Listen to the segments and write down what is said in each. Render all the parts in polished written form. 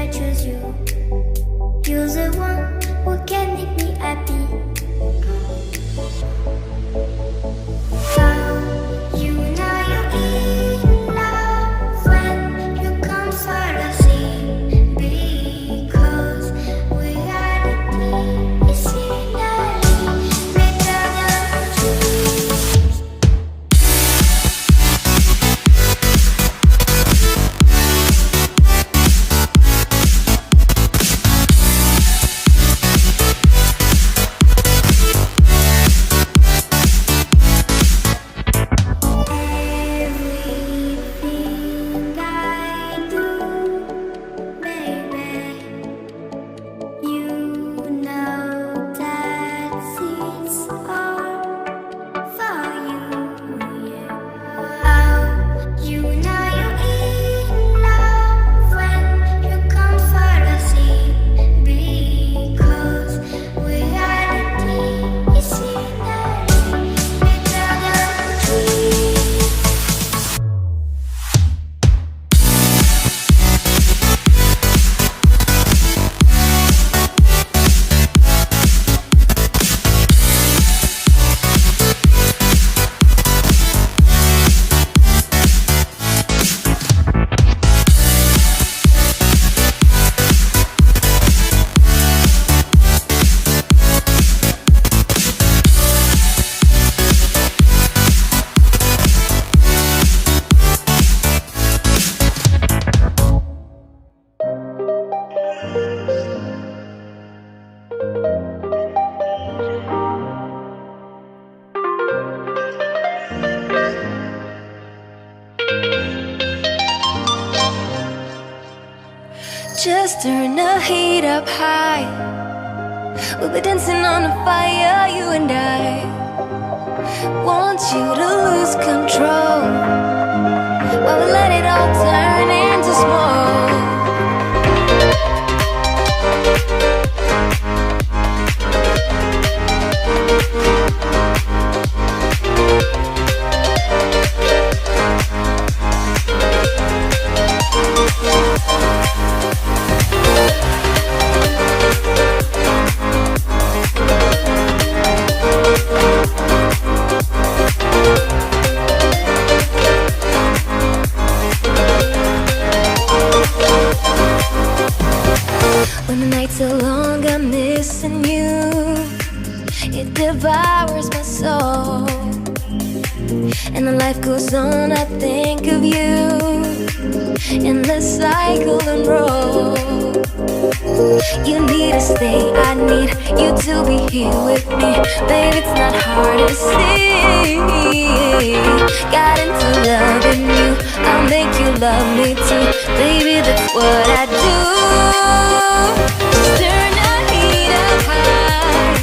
I choose you. You're the one who can make me happy. How you know you're in love when you come for the sea. Because reality is finally better than dreams. Everything I do, baby, you know that it's all for you, yeah. How you know you're in love when you come for the sea. Because reality is finally better than dreams. Just turn the heat up high. We'll be dancing on the fire, you and I. Want you to lose control while we let it all turn into smoke. When the nights are long, I'm missing you. It devours my soul. And the life goes on, I think of you. Endless cycle and roll. You need to stay, I need you to be here with me. Babe, it's not hard to see. Got into loving you, I'll make you love me too. Baby, that's what I do. Just turn the heat up high.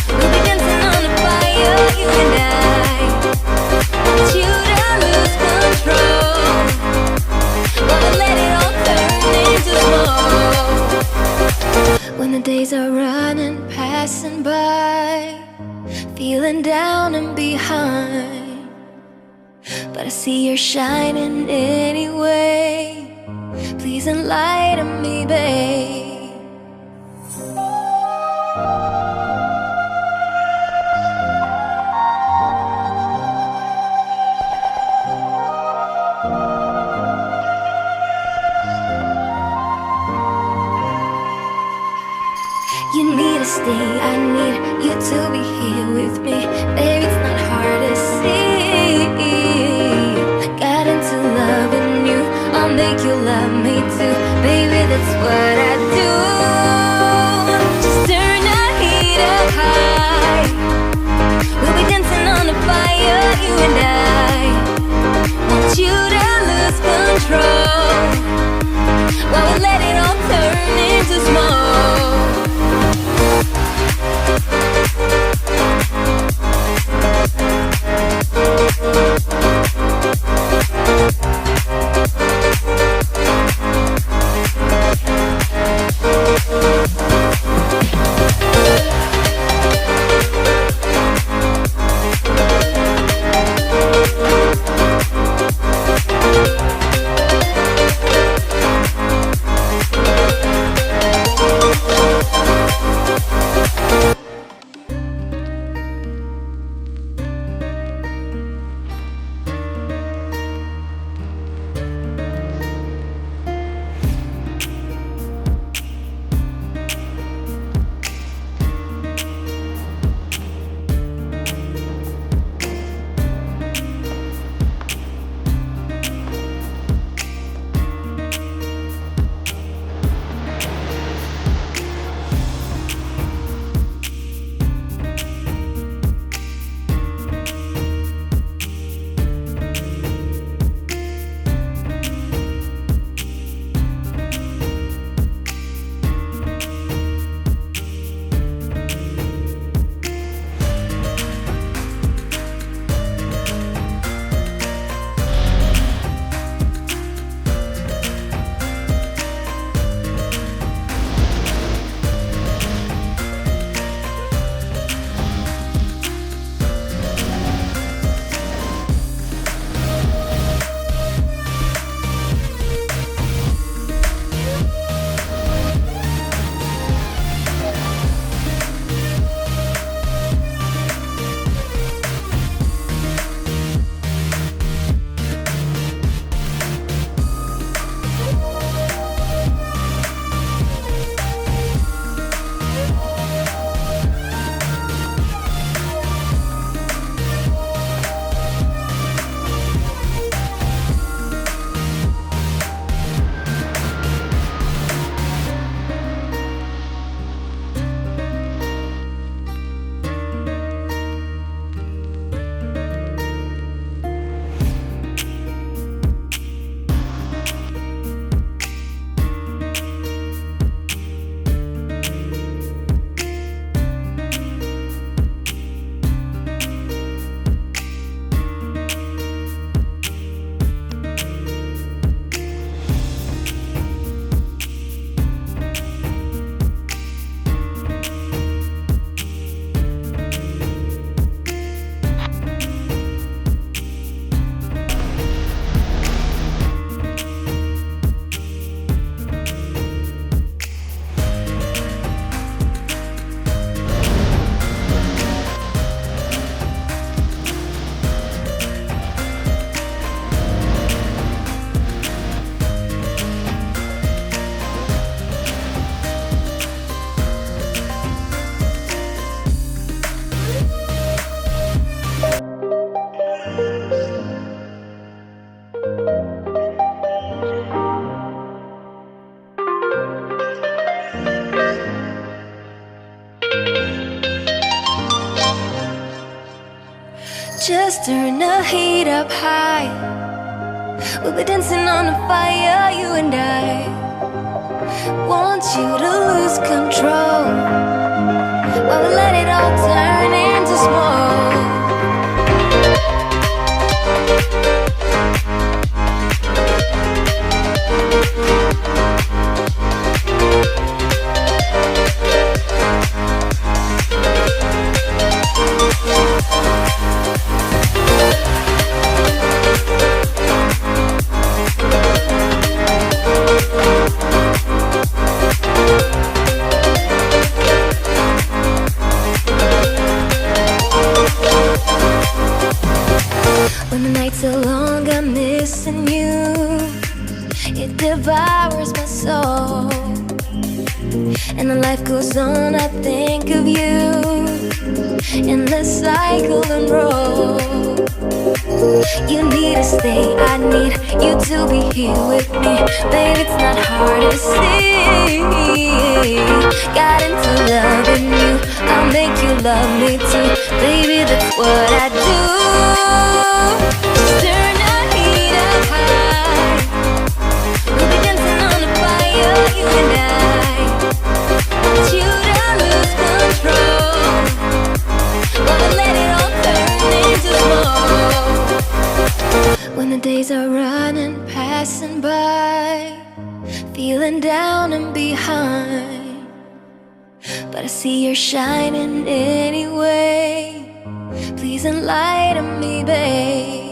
We'll be dancing on the fire, you and I. Want you to lose control while we let it all turn into smoke. When the days are running, passing by, feeling down and behind, but I see you're shining anyway. Please enlighten me, babe. You need to stay, I need you to be here with me. Baby, it's not hard to see. Got into loving you, I'll make you love me too. Baby, that's what I do. Just turn the heat up high. We'll be dancing on the fire, you and I. Want you to lose control while we let it all turn into smoke. Just turn the heat up high. We'll be dancing on the fire, you and I. Want you to lose control while we let it all turn into smoke. When the nights are long, I'm missing you. It devours my soul. And the life goes on, I think of you. In the cycle and roll. You need to stay, I need you to be here with me. Baby, it's not hard to see. Got into loving you, I'll make you love me too. Baby, that's what I do. Just turn the heat up high. We'll be dancing on the fire, you and I. Want you to lose control while we let it all turn into smoke. When the days are running, passing by, feeling down and behind, but I see you're shining anyway. Please enlighten me, babe.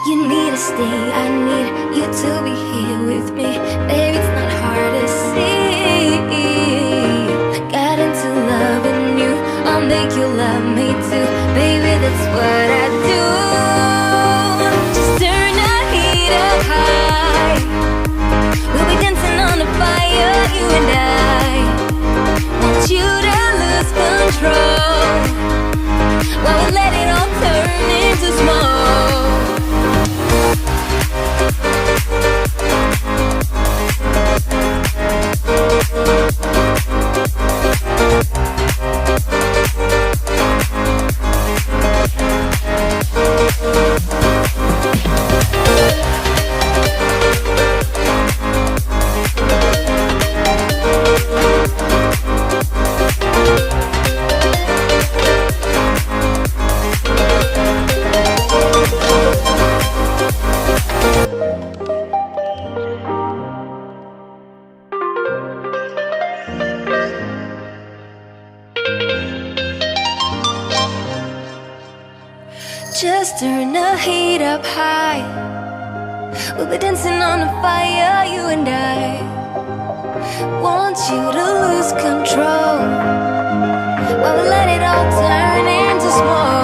You need to stay, I need you to be here with me. Baby, it's not hard to see. Got into loving you, I'll make you love me too. Baby, that's what I do. Just turn the heat up high. We'll be dancing on the fire, you and I. Want you to lose control while we let it all turn into smoke. Just turn the heat up high. We'll be dancing on the fire, you and I. Want you to lose control while we let it all turn into smoke.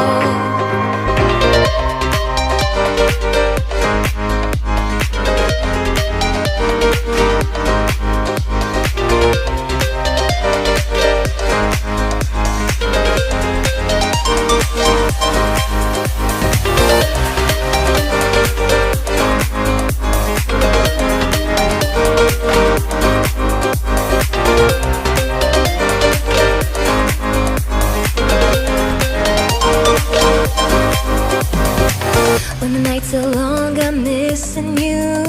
When the nights are long, I'm missing you.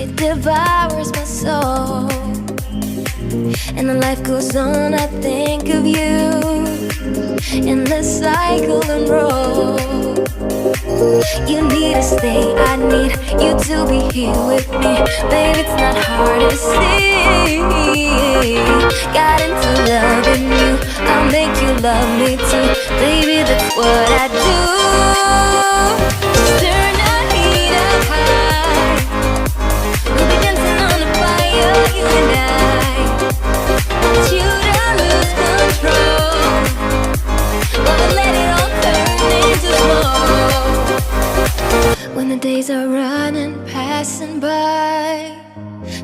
It devours my soul. And the life goes on, I think of you. In the cycle and roll. You need to stay, I need you to be here with me. Baby, it's not hard to see. Got into loving you, I'll make you love me too. Baby, that's what I do. Just turn the heat up high. We'll be dancing on the fire, you and I. Want you to lose control while we let it all turn into smoke. When the days are running, passing by,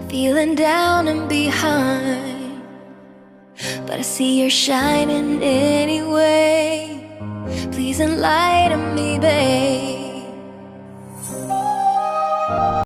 feeling down and behind, but I see you're shining anyway. Please enlighten me, babe.